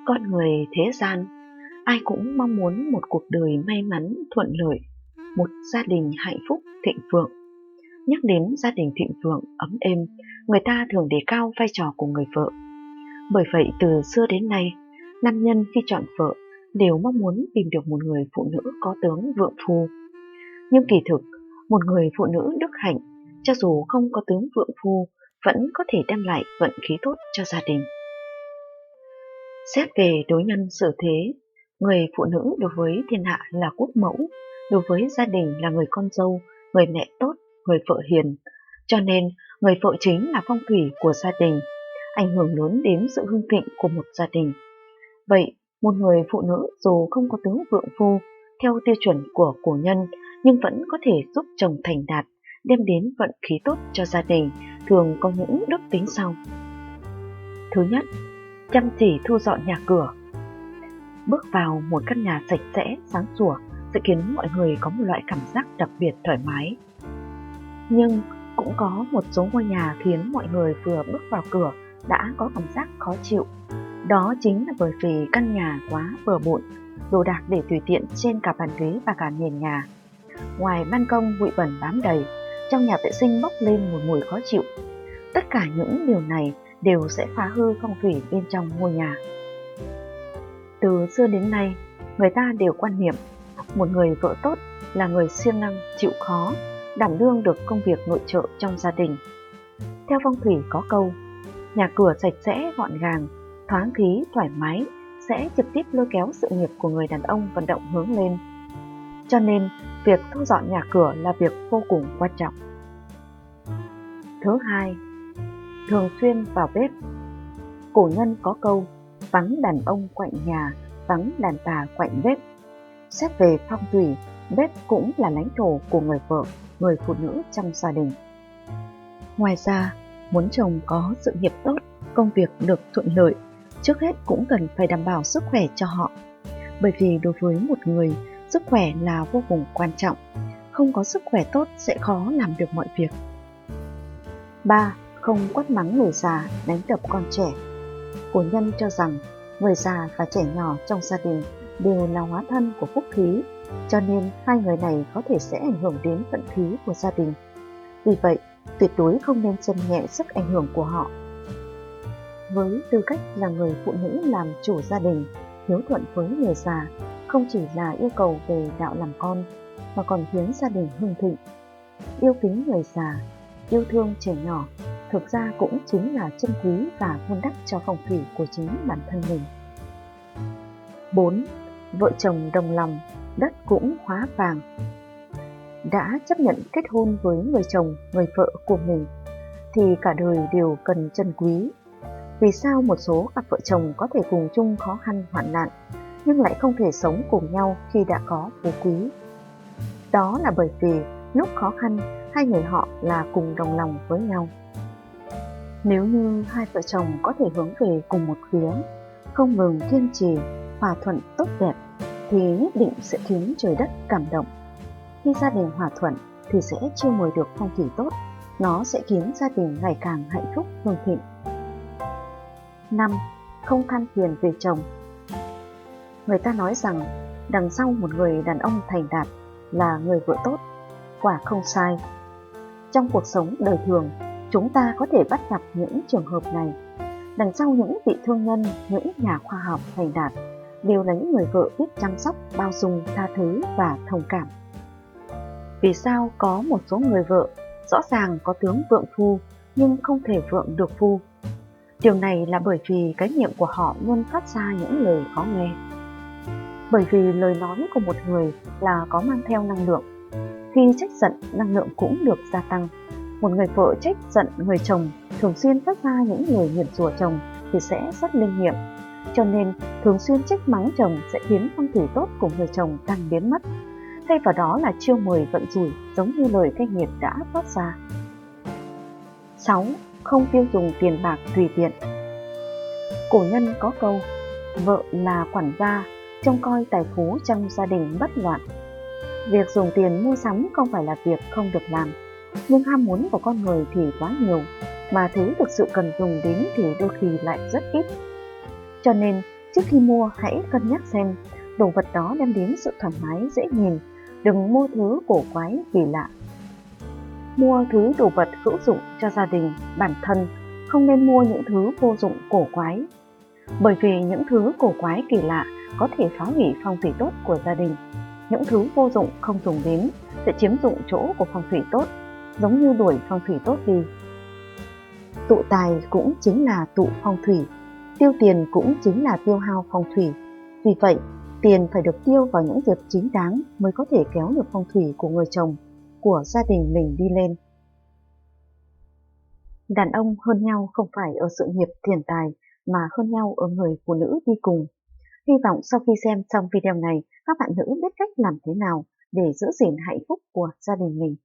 Con người thế gian, ai cũng mong muốn một cuộc đời may mắn, thuận lợi, một gia đình hạnh phúc, thịnh vượng. Nhắc đến gia đình thịnh vượng, ấm êm, người ta thường đề cao vai trò của người vợ. Bởi vậy từ xưa đến nay, nam nhân khi chọn vợ đều mong muốn tìm được một người phụ nữ có tướng vượng phu. Nhưng kỳ thực, một người phụ nữ đức hạnh, cho dù không có tướng vượng phu, vẫn có thể đem lại vận khí tốt cho gia đình. Xét về đối nhân xử thế, người phụ nữ đối với thiên hạ là quốc mẫu, đối với gia đình là người con dâu, người mẹ tốt, người vợ hiền. Cho nên, người vợ chính là phong thủy của gia đình, ảnh hưởng lớn đến sự hưng thịnh của một gia đình. Vậy, một người phụ nữ dù không có tướng vượng phu, theo tiêu chuẩn của cổ nhân, nhưng vẫn có thể giúp chồng thành đạt, đem đến vận khí tốt cho gia đình, thường có những đức tính sau. Thứ nhất, chăm chỉ thu dọn nhà cửa. Bước vào một căn nhà sạch sẽ, sáng sủa sẽ khiến mọi người có một loại cảm giác đặc biệt thoải mái. Nhưng cũng có một số ngôi nhà khiến mọi người vừa bước vào cửa đã có cảm giác khó chịu. Đó chính là bởi vì căn nhà quá bừa bộn, đồ đạc để tùy tiện trên cả bàn ghế và cả nền nhà. Ngoài ban công bụi bẩn bám đầy, trong nhà vệ sinh bốc lên một mùi khó chịu. Tất cả những điều này đều sẽ phá hư phong thủy bên trong ngôi nhà. Từ xưa đến nay, người ta đều quan niệm một người vợ tốt là người siêng năng, chịu khó, đảm đương được công việc nội trợ trong gia đình. Theo phong thủy có câu, nhà cửa sạch sẽ gọn gàng, thoáng khí thoải mái sẽ trực tiếp lôi kéo sự nghiệp của người đàn ông vận động hướng lên. Cho nên, việc thu dọn nhà cửa là việc vô cùng quan trọng. Thứ hai, thường xuyên vào bếp. Cổ nhân có câu, vắng đàn ông quạnh nhà, vắng đàn bà quạnh bếp. Xét về phong thủy, bếp cũng là lãnh thổ của người vợ, người phụ nữ trong gia đình. Ngoài ra, muốn chồng có sự nghiệp tốt, công việc được thuận lợi, trước hết cũng cần phải đảm bảo sức khỏe cho họ. Bởi vì đối với một người, sức khỏe là vô cùng quan trọng. Không có sức khỏe tốt sẽ khó làm được mọi việc. 3. Không quát mắng người già, đánh đập con trẻ. Cổ nhân cho rằng người già và trẻ nhỏ trong gia đình đều là hóa thân của phúc khí, cho nên hai người này có thể sẽ ảnh hưởng đến vận khí của gia đình. Vì vậy, tuyệt đối không nên xem nhẹ sức ảnh hưởng của họ. Với tư cách là người phụ nữ làm chủ gia đình, hiếu thuận với người già không chỉ là yêu cầu về đạo làm con, mà còn khiến gia đình hưng thịnh. Yêu kính người già, yêu thương trẻ nhỏ, thực ra cũng chính là chân quý và vun đắp cho phong thủy của chính bản thân mình. 4. Vợ chồng đồng lòng, đất cũng hóa vàng. Đã chấp nhận kết hôn với người chồng, người vợ của mình, thì cả đời đều cần trân quý. Vì sao một số cặp vợ chồng có thể cùng chung khó khăn hoạn nạn, nhưng lại không thể sống cùng nhau khi đã có phú quý? Đó là bởi vì lúc khó khăn, hai người họ là cùng đồng lòng với nhau. Nếu như hai vợ chồng có thể hướng về cùng một phía, không ngừng kiên trì, hòa thuận tốt đẹp, thì nhất định sẽ khiến trời đất cảm động. Khi gia đình hòa thuận thì sẽ chiêu mời được phong thủy tốt, nó sẽ khiến gia đình ngày càng hạnh phúc hưng thịnh. 5. Không than phiền về chồng. Người ta nói rằng đằng sau một người đàn ông thành đạt là người vợ tốt, quả không sai. Trong cuộc sống đời thường, chúng ta có thể bắt gặp những trường hợp này. Đằng sau những vị thương nhân, những nhà khoa học thành đạt đều là những người vợ biết chăm sóc, bao dung, tha thứ và thông cảm. Vì sao có một số người vợ rõ ràng có tướng vượng phu nhưng không thể vượng được phu? Điều này là bởi vì cái miệng của họ luôn phát ra những lời khó nghe. Bởi vì lời nói của một người là có mang theo năng lượng. Khi trách giận, năng lượng cũng được gia tăng. Một người vợ trách giận người chồng, thường xuyên phát ra những lời nguyền rủa chồng thì sẽ rất linh nghiệm. Cho nên, thường xuyên trách mắng chồng sẽ khiến phong thủy tốt của người chồng đang biến mất. Thay vào đó là chiêu mời vận rủi, giống như lời cay nghiệt đã phát ra. 6. Không tiêu dùng tiền bạc tùy tiện. Cổ nhân có câu, vợ là quản gia, trông coi tài phú trong gia đình bất loạn. Việc dùng tiền mua sắm không phải là việc không được làm, nhưng ham muốn của con người thì quá nhiều, mà thứ thực sự cần dùng đến thì đôi khi lại rất ít. Cho nên, Trước khi mua hãy cân nhắc xem đồ vật đó đem đến sự thoải mái dễ nhìn, đừng mua thứ cổ quái kỳ lạ. Mua thứ đồ vật hữu dụng cho gia đình, bản thân, không nên mua những thứ vô dụng cổ quái. Bởi vì những thứ cổ quái kỳ lạ có thể phá hủy phong thủy tốt của gia đình. Những thứ vô dụng không dùng đến sẽ chiếm dụng chỗ của phong thủy tốt, giống như đuổi phong thủy tốt đi. Tụ tài cũng chính là tụ phong thủy, tiêu tiền cũng chính là tiêu hao phong thủy. Vì vậy, tiền phải được tiêu vào những việc chính đáng mới có thể kéo được phong thủy của người chồng, của gia đình mình đi lên. Đàn ông hơn nhau không phải ở sự nghiệp tiền tài mà hơn nhau ở người phụ nữ đi cùng. Hy vọng sau khi xem xong video này, các bạn nữ biết cách làm thế nào để giữ gìn hạnh phúc của gia đình mình.